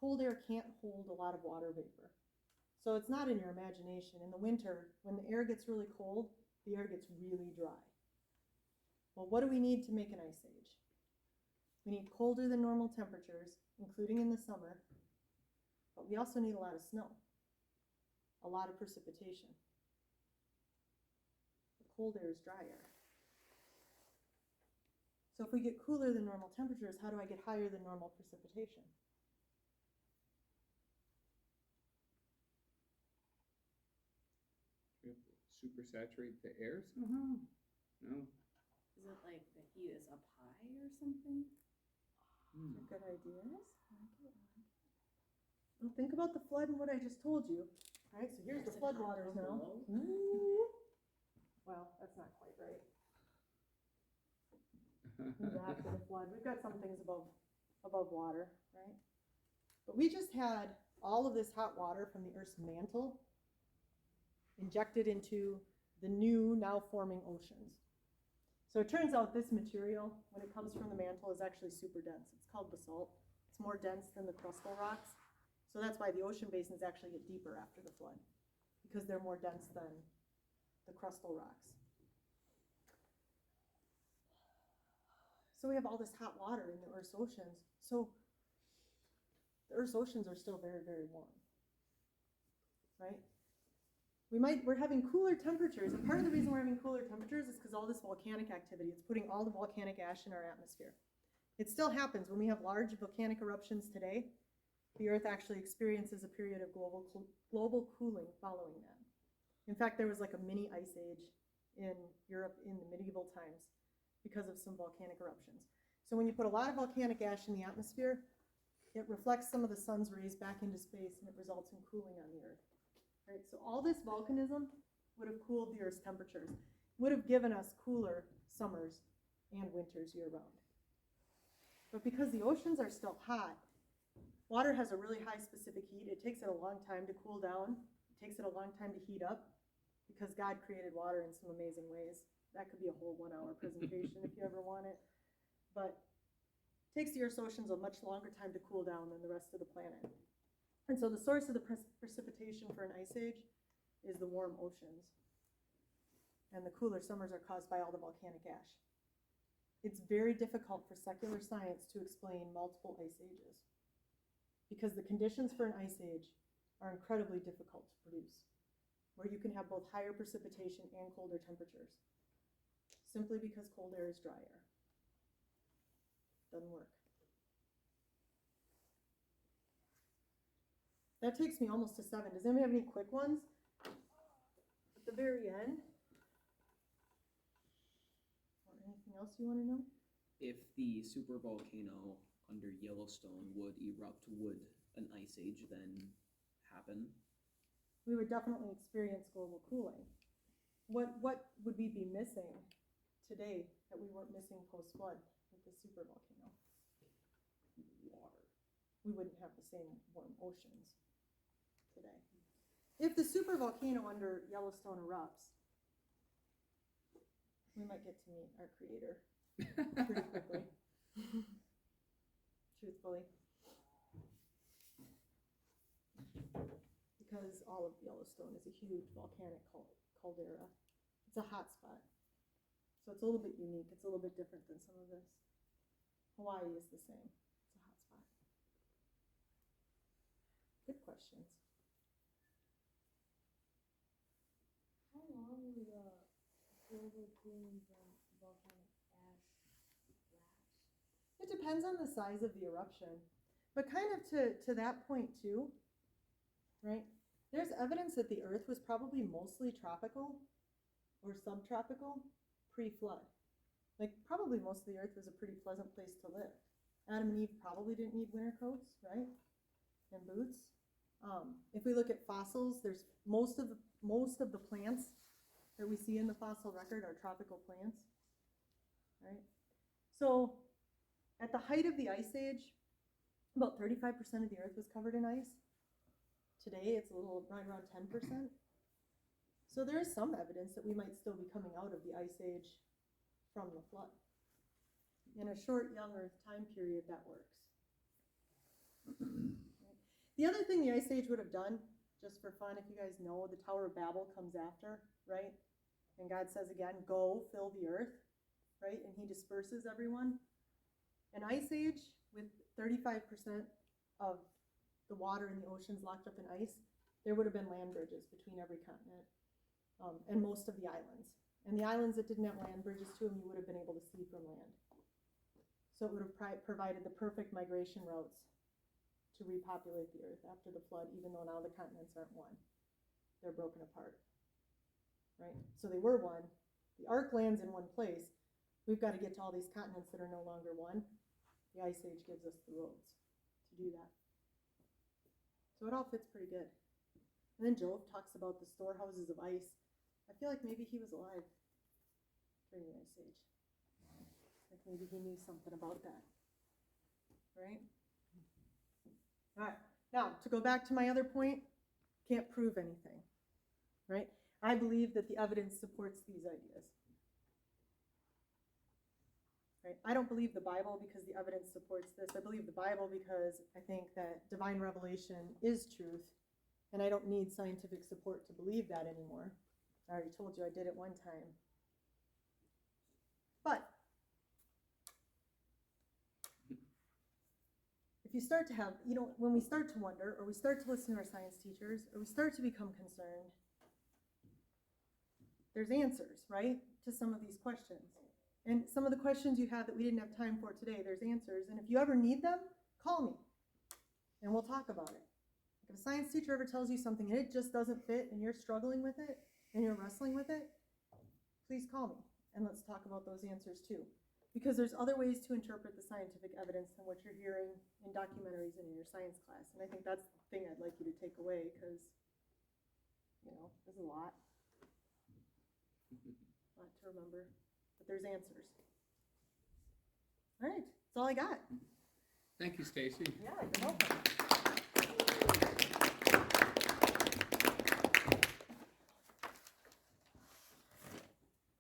Cold air can't hold a lot of water vapor. So it's not in your imagination. In the winter, when the air gets really cold, the air gets really dry. Well, what do we need to make an ice age? We need colder than normal temperatures, including in the summer, but we also need a lot of snow, a lot of precipitation. The cold air is dry air. So if we get cooler than normal temperatures, how do I get higher than normal precipitation? We have to supersaturate the air somehow? No. Is it like the heat is up high or something? They're good ideas. Well, think about the flood and what I just told you. All right, so here's the flood waters now. Ooh. Well, that's not quite right. After the flood, we've got some things above water, right? But we just had all of this hot water from the Earth's mantle injected into the new, now forming oceans. So it turns out this material, when it comes from the mantle, is actually super dense. It's called basalt. It's more dense than the crustal rocks. So that's why the ocean basins actually get deeper after the flood, because they're more dense than the crustal rocks. So we have all this hot water in the Earth's oceans. So the Earth's oceans are still very, very warm, right? We're having cooler temperatures, and part of the reason we're having cooler temperatures is because all this volcanic activity, it's putting all the volcanic ash in our atmosphere. It still happens when we have large volcanic eruptions today. The Earth actually experiences a period of global cooling following that. In fact, there was like a mini ice age in Europe in the medieval times because of some volcanic eruptions. So when you put a lot of volcanic ash in the atmosphere, it reflects some of the sun's rays back into space, and it results in cooling on the Earth. Right? So all this volcanism would have cooled the Earth's temperatures, would have given us cooler summers and winters year-round. But because the oceans are still hot, water has a really high specific heat. It takes it a long time to cool down. It takes it a long time to heat up, because God created water in some amazing ways. That could be a whole 1-hour presentation if you ever want it. But it takes the Earth's oceans a much longer time to cool down than the rest of the planet. And so the source of the precipitation for an ice age is the warm oceans. And the cooler summers are caused by all the volcanic ash. It's very difficult for secular science to explain multiple ice ages, because the conditions for an ice age are incredibly difficult to produce, where you can have both higher precipitation and colder temperatures, simply because cold air is dry air. Doesn't work. That takes me almost to 7. Does anybody have any quick ones at the very end? Or anything else you want to know? If the supervolcano under Yellowstone would erupt, would an ice age then happen? We would definitely experience global cooling. What would we be missing today that we weren't missing post-flood with the supervolcano? Water. We wouldn't have the same warm oceans today. If the supervolcano under Yellowstone erupts, we might get to meet our creator pretty quickly. Truthfully. Because all of Yellowstone is a huge volcanic caldera. It's a hot spot. So it's a little bit unique. It's a little bit different than some of this. Hawaii is the same. It's a hot spot. Good questions. How long will the global cooling from volcanic ash last? It depends on the size of the eruption. But kind of to that point too, right? There's evidence that the Earth was probably mostly tropical or subtropical pre-flood. Like probably most of the Earth was a pretty pleasant place to live. Adam and Eve probably didn't need winter coats, right? And boots. If we look at fossils, there's most of the plants that we see in the fossil record are tropical plants, right? So at the height of the Ice Age, about 35% of the Earth was covered in ice. Today, it's a little right around 10%. So there is some evidence that we might still be coming out of the Ice Age from the flood. In a short, young Earth time period, that works. The other thing the Ice Age would have done, just for fun, if you guys know, the Tower of Babel comes after, right? And God says again, go fill the earth, right? And he disperses everyone. An Ice Age with 35% of the water in the oceans locked up in ice, there would have been land bridges between every continent and most of the islands. And the islands that didn't have land bridges to them, you would have been able to see from land. So it would have provided the perfect migration routes to repopulate the earth after the flood, even though now the continents aren't one. They're broken apart, right? So they were one. The ark lands in one place. We've got to get to all these continents that are no longer one. The Ice Age gives us the roads to do that. So it all fits pretty good. And then Job talks about the storehouses of ice. I feel like maybe he was alive during the Ice Age. Like maybe he knew something about that, right? All right, now to go back to my other point, can't prove anything, right? I believe that the evidence supports these ideas. right? I don't believe the Bible because the evidence supports this. I believe the Bible because I think that divine revelation is truth, and I don't need scientific support to believe that anymore. I already told you I did it one time. But if you start to have, when we start to wonder, or we start to listen to our science teachers, or we start to become concerned, there's answers, right, to some of these questions. And some of the questions you have that we didn't have time for today, there's answers. And if you ever need them, call me, and we'll talk about it. If a science teacher ever tells you something and it just doesn't fit, and you're struggling with it, and you're wrestling with it, please call me, and let's talk about those answers too. Because there's other ways to interpret the scientific evidence than what you're hearing in documentaries and in your science class. And I think that's the thing I'd like you to take away, because, there's a lot to remember, but there's answers. All right, that's all I got. Thank you, Stacy. Yeah, you're welcome.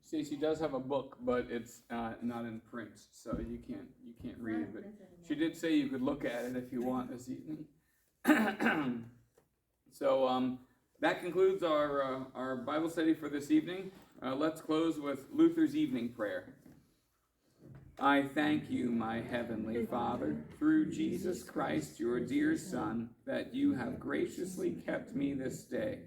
Stacy does have a book, but it's not in print, so you can't read it. But she did say you could look at it if you want this evening. So that concludes our Bible study for this evening. Let's close with Luther's evening prayer. I thank you, my heavenly Father, through Jesus Christ, your dear Son, that you have graciously kept me this day.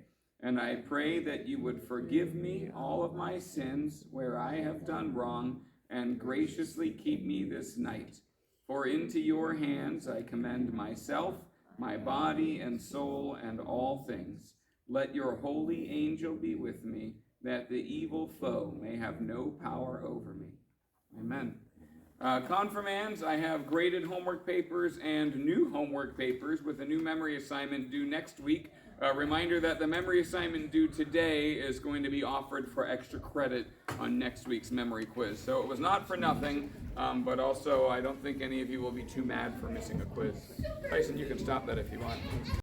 And I pray that you would forgive me all of my sins where I have done wrong, and graciously keep me this night. For into your hands I commend myself, my body and soul, and all things. Let your holy angel be with me, that the evil foe may have no power over me. Amen. Confirmands, I have graded homework papers and new homework papers with a new memory assignment due next week. A reminder that the memory assignment due today is going to be offered for extra credit on next week's memory quiz. So it was not for nothing, but also I don't think any of you will be too mad for missing a quiz. Tyson, you can stop that if you want.